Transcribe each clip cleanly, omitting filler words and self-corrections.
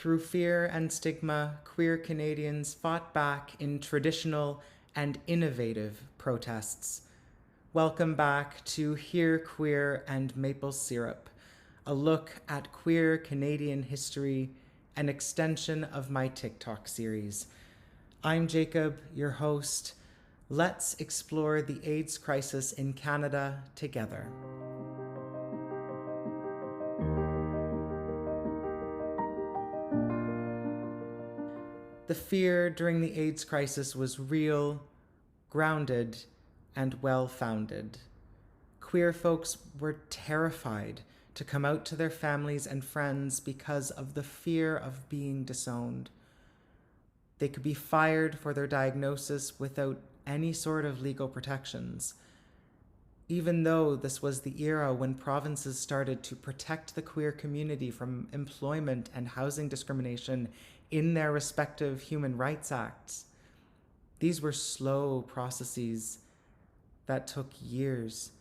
Through fear and stigma, queer Canadians fought back in traditional and innovative protests. Welcome back to Hear Queer and Maple Syrup, a look at queer Canadian history, an extension of my TikTok series. I'm Jacob, your host. Let's explore the AIDS crisis in Canada together. The fear during the AIDS crisis was real, grounded, and well-founded. Queer folks were terrified to come out to their families and friends because of the fear of being disowned. They could be fired for their diagnosis without any sort of legal protections. Even though this was the era when provinces started to protect the queer community from employment and housing discrimination in their respective human rights acts, these were slow processes that took years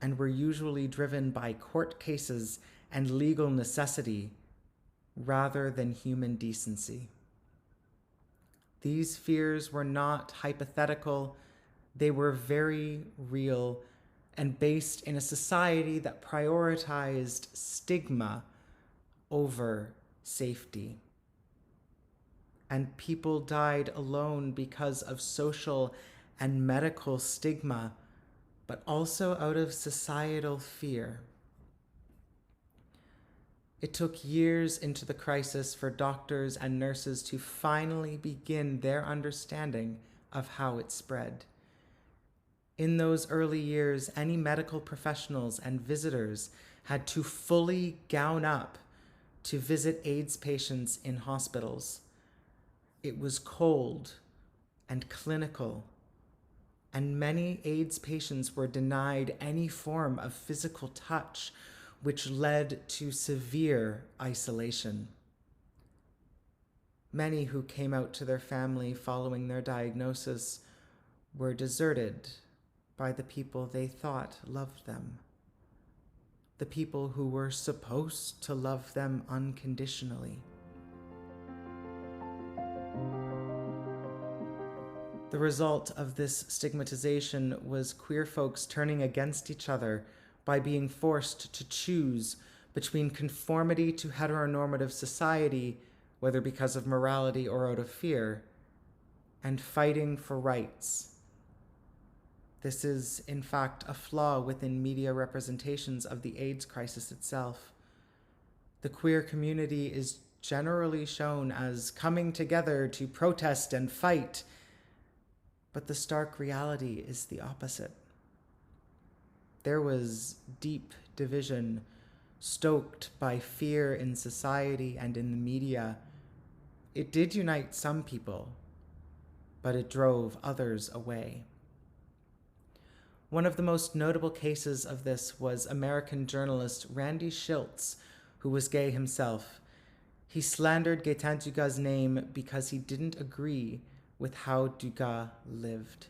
and were usually driven by court cases and legal necessity rather than human decency. These fears were not hypothetical, they were very real and based in a society that prioritized stigma over safety. And people died alone because of social and medical stigma, but also out of societal fear. It took years into the crisis for doctors and nurses to finally begin their understanding of how it spread. In those early years, any medical professionals and visitors had to fully gown up to visit AIDS patients in hospitals. It was cold and clinical, and many AIDS patients were denied any form of physical touch, which led to severe isolation. Many who came out to their family following their diagnosis were deserted by the people they thought loved them, the people who were supposed to love them unconditionally. The result of this stigmatization was queer folks turning against each other by being forced to choose between conformity to heteronormative society, whether because of morality or out of fear, and fighting for rights. This is, in fact, a flaw within media representations of the AIDS crisis itself. The queer community is generally shown as coming together to protest and fight, but the stark reality is the opposite. There was deep division stoked by fear in society and in the media. It did unite some people, but it drove others away. One of the most notable cases of this was American journalist Randy Shilts, who was gay himself. He slandered Gaetan Dugas's name because he didn't agree with how Dugas lived.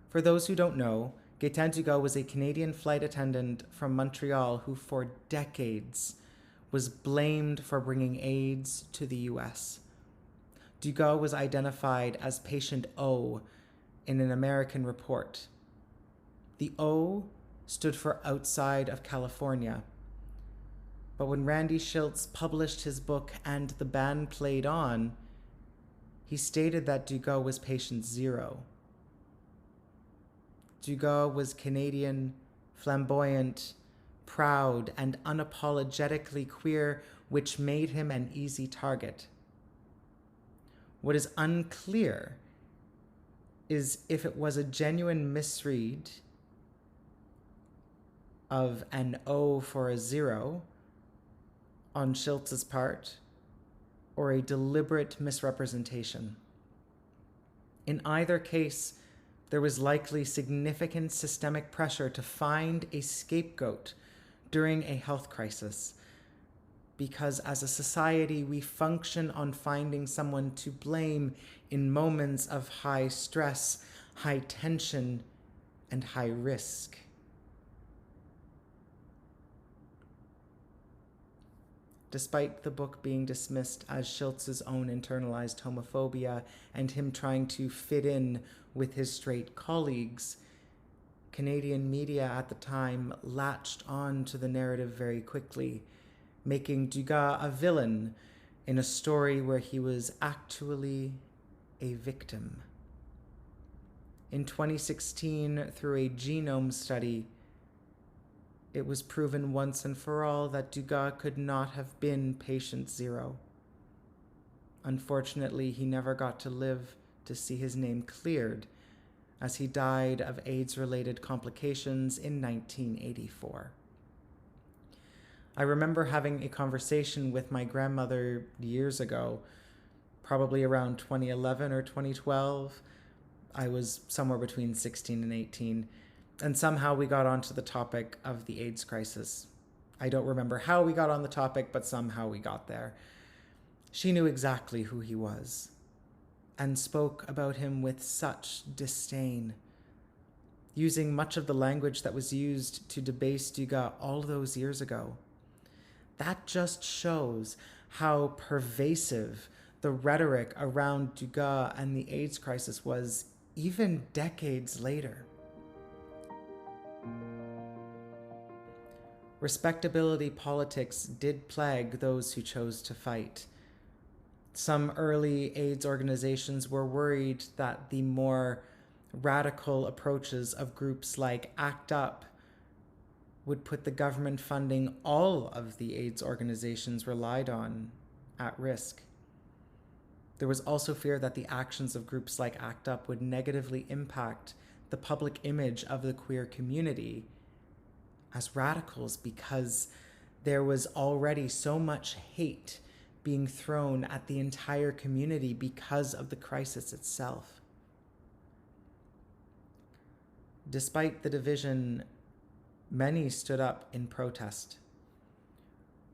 For those who don't know, Gaetan Dugas was a Canadian flight attendant from Montreal who for decades was blamed for bringing AIDS to the US. Dugas was identified as patient O in an American report. The O stood for outside of California. But when Randy Shilts published his book And the Band Played On, he stated that Dugas was patient 0. Dugas was Canadian, flamboyant, proud, and unapologetically queer, which made him an easy target. What is unclear is if it was a genuine misread of an O for a 0 on Shilts' part, or a deliberate misrepresentation. In either case, there was likely significant systemic pressure to find a scapegoat during a health crisis, because as a society, we function on finding someone to blame in moments of high stress, high tension, and high risk. despite the book being dismissed as Schiltz's own internalized homophobia and him trying to fit in with his straight colleagues, Canadian media at the time latched on to the narrative very quickly, making Dugas a villain in a story where he was actually a victim. In 2016, through a genome study, it was proven once and for all that Dugas could not have been patient zero. Unfortunately, he never got to live to see his name cleared, as he died of AIDS-related complications in 1984. I remember having a conversation with my grandmother years ago, probably around 2011 or 2012. I was somewhere between 16 and 18. And somehow we got onto the topic of the AIDS crisis. I don't remember how we got on the topic, but somehow we got there. She knew exactly who he was and spoke about him with such disdain, using much of the language that was used to debase Dugas all those years ago. That just shows how pervasive the rhetoric around Dugas and the AIDS crisis was even decades later. Respectability politics did plague those who chose to fight. Some early AIDS organizations were worried that the more radical approaches of groups like ACT UP would put the government funding all of the AIDS organizations relied on at risk. There was also fear that the actions of groups like ACT UP would negatively impact the public image of the queer community as radicals, because there was already so much hate being thrown at the entire community because of the crisis itself. Despite the division, many stood up in protest.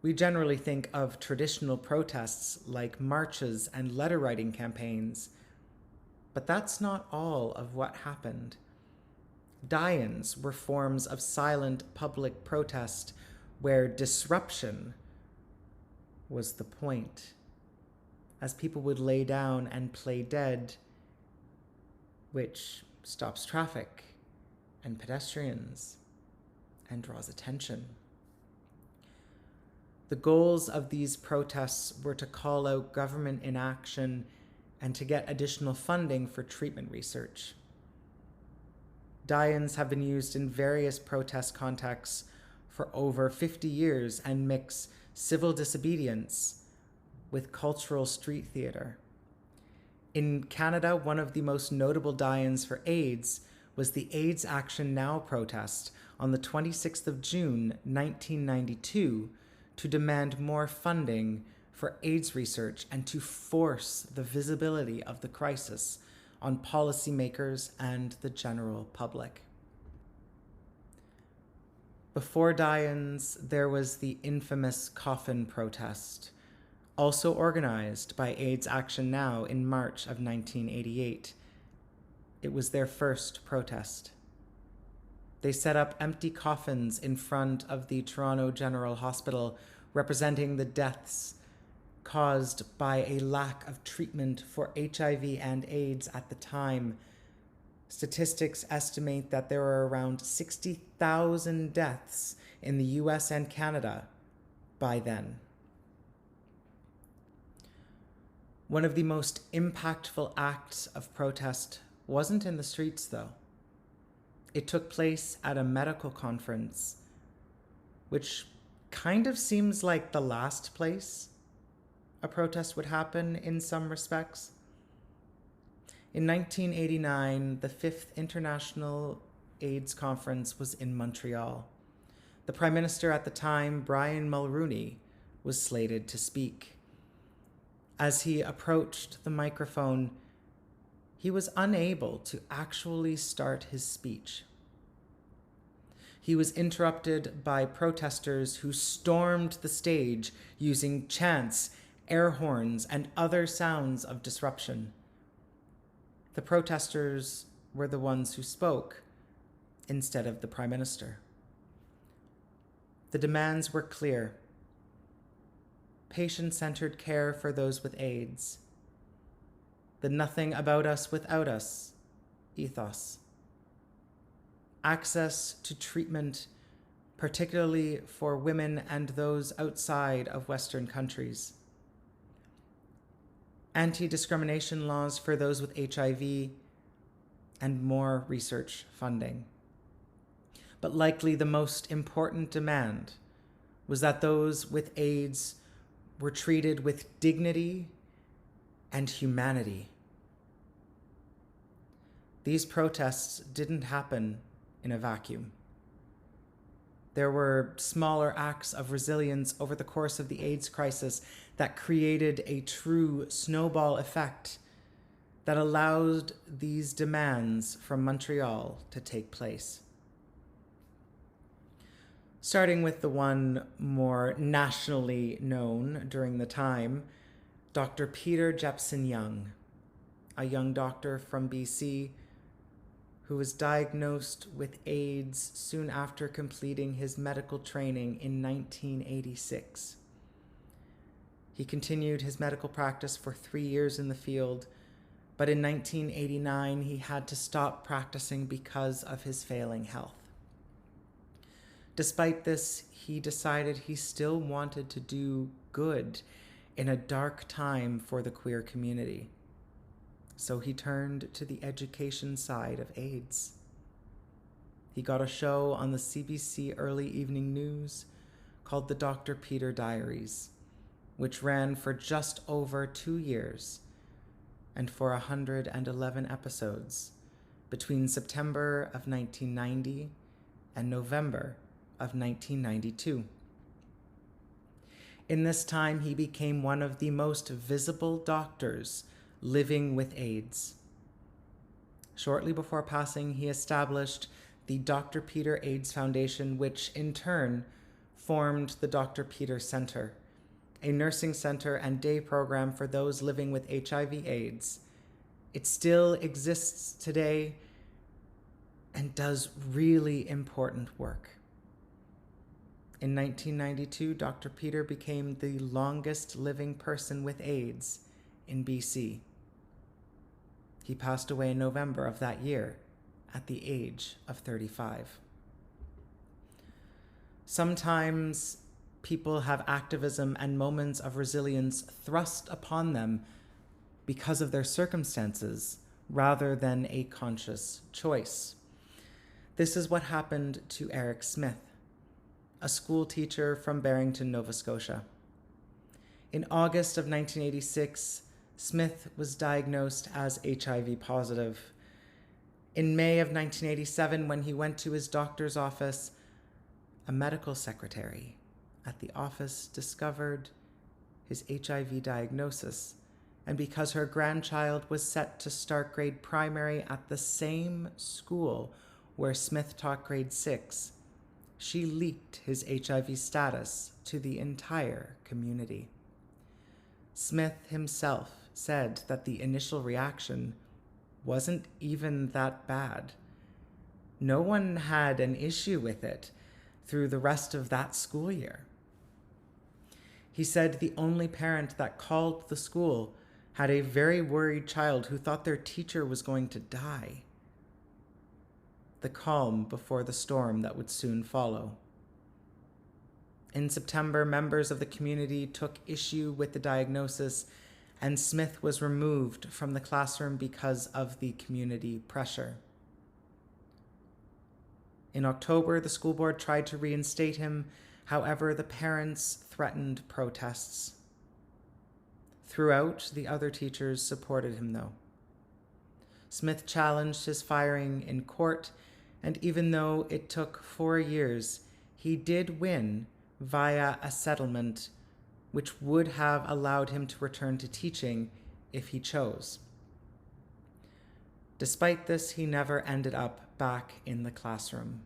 We generally think of traditional protests like marches and letter-writing campaigns, but that's not all of what happened. Die-ins were forms of silent public protest where disruption was the point, as people would lay down and play dead, which stops traffic and pedestrians and draws attention. The goals of these protests were to call out government inaction and to get additional funding for treatment research. Die-ins have been used in various protest contexts for over 50 years and mix civil disobedience with cultural street theater. In Canada, one of the most notable die-ins for AIDS was the AIDS Action Now protest on the 26th of June, 1992, to demand more funding for AIDS research and to force the visibility of the crisis on policymakers and the general public. Before die-ins, there was the infamous coffin protest, also organized by AIDS Action Now in March of 1988. It was their first protest. They set up empty coffins in front of the Toronto General Hospital, representing the deaths caused by a lack of treatment for HIV and AIDS at the time. Statistics estimate that there are around 60,000 deaths in the US and Canada by then. One of the most impactful acts of protest wasn't in the streets, though. It took place at a medical conference, which kind of seems like the last place a protest would happen in some respects. In 1989, the 5th International AIDS Conference was in Montreal. The Prime Minister at the time, Brian Mulroney, was slated to speak. As he approached the microphone, he was unable to actually start his speech. He was interrupted by protesters who stormed the stage using chants, air horns, and other sounds of disruption. The protesters were the ones who spoke instead of the Prime Minister. The demands were clear. patient-centered care for those with AIDS, the nothing about us without us ethos, access to treatment, particularly for women and those outside of Western countries, anti-discrimination laws for those with HIV, and more research funding. But likely the most important demand was that those with AIDS were treated with dignity and humanity. These protests didn't happen in a vacuum. There were smaller acts of resilience over the course of the AIDS crisis that created a true snowball effect that allowed these demands from Montreal to take place. Starting with the one more nationally known during the time, Dr. Peter Jepson Young, a young doctor from BC who was diagnosed with AIDS soon after completing his medical training in 1986. He continued his medical practice for 3 years in the field, but in 1989 he had to stop practicing because of his failing health. Despite this, he decided he still wanted to do good in a dark time for the queer community. So he turned to the education side of AIDS. He got a show on the CBC early evening news called the Dr. Peter Diaries, which ran for just over 2 years and for 111 episodes between September of 1990 and November of 1992. In this time, he became one of the most visible doctors living with AIDS. Shortly before passing, he established the Dr. Peter AIDS Foundation, which in turn formed the Dr. Peter Center, a nursing center and day program for those living with HIV/AIDS. It still exists today and does really important work. In 1992, Dr. Peter became the longest living person with AIDS in BC. He passed away in November of that year at the age of 35. Sometimes people have activism and moments of resilience thrust upon them because of their circumstances rather than a conscious choice. This is what happened to Eric Smith, a school teacher from Barrington, Nova Scotia. In August of 1986, Smith was diagnosed as HIV positive. In May of 1987, when he went to his doctor's office, a medical secretary at the office discovered his HIV diagnosis, and because her grandchild was set to start grade primary at the same school where Smith taught grade 6, she leaked his HIV status to the entire community. Smith himself said that the initial reaction wasn't even that bad. No one had an issue with it through the rest of that school year. He said the only parent that called the school had a very worried child who thought their teacher was going to die. The calm before the storm that would soon follow. In September, members of the community took issue with the diagnosis, and Smith was removed from the classroom because of the community pressure. In October, the school board tried to reinstate him. However, the parents threatened protests. Throughout, the other teachers supported him, though. Smith challenged his firing in court, and even though it took 4 years, he did win via a settlement which would have allowed him to return to teaching if he chose. Despite this, he never ended up back in the classroom.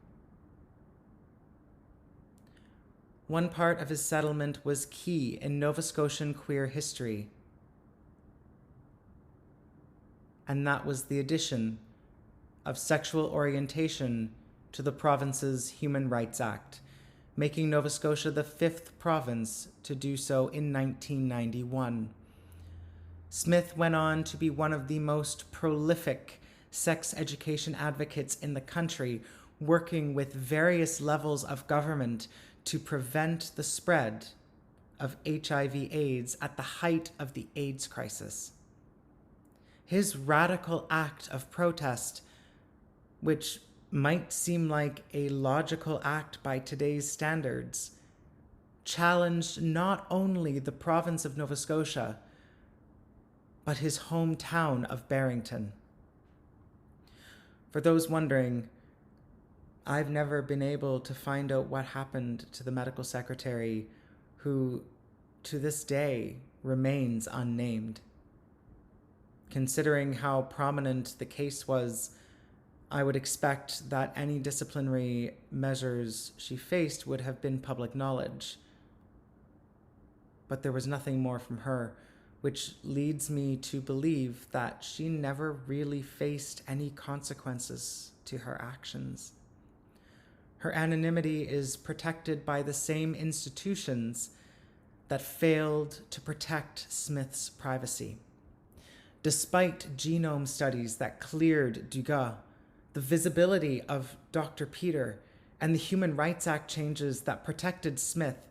One part of his settlement was key in Nova Scotian queer history, and that was the addition of sexual orientation to the province's Human Rights Act, making Nova Scotia the 5th province to do so in 1991. Smith went on to be one of the most prolific sex education advocates in the country, working with various levels of government to prevent the spread of HIV/AIDS at the height of the AIDS crisis. His radical act of protest, which might seem like a logical act by today's standards, challenged not only the province of Nova Scotia, but his hometown of Barrington. For those wondering, I've never been able to find out what happened to the medical secretary who, to this day, remains unnamed. Considering how prominent the case was, I would expect that any disciplinary measures she faced would have been public knowledge. But there was nothing more from her, which leads me to believe that she never really faced any consequences to her actions. Her anonymity is protected by the same institutions that failed to protect Smith's privacy. Despite genome studies that cleared Dugas, the visibility of Dr. Peter, and the Human Rights Act changes that protected Smith,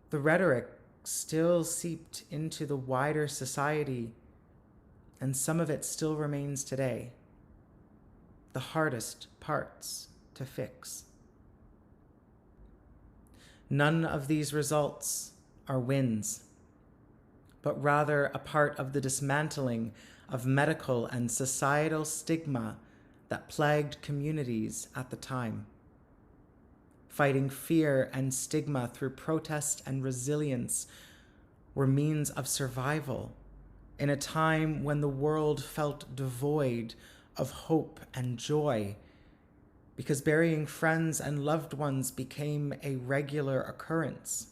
the rhetoric still seeped into the wider society, and some of it still remains today. The hardest parts to fix. None of these results are wins, but rather a part of the dismantling of medical and societal stigma that plagued communities at the time. Fighting fear and stigma through protest and resilience were means of survival in a time when the world felt devoid of hope and joy, because burying friends and loved ones became a regular occurrence.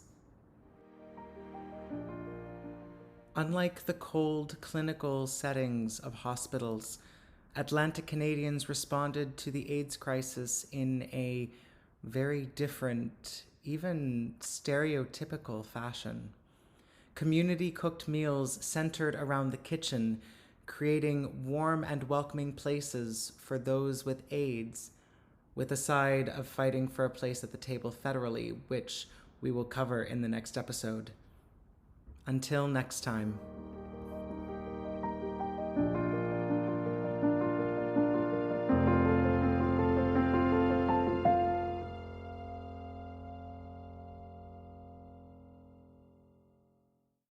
Unlike the cold clinical settings of hospitals, Atlantic Canadians responded to the AIDS crisis in a very different, even stereotypical fashion. Community-cooked meals centered around the kitchen, creating warm and welcoming places for those with AIDS, with a side of fighting for a place at the table federally, which we will cover in the next episode. Until next time.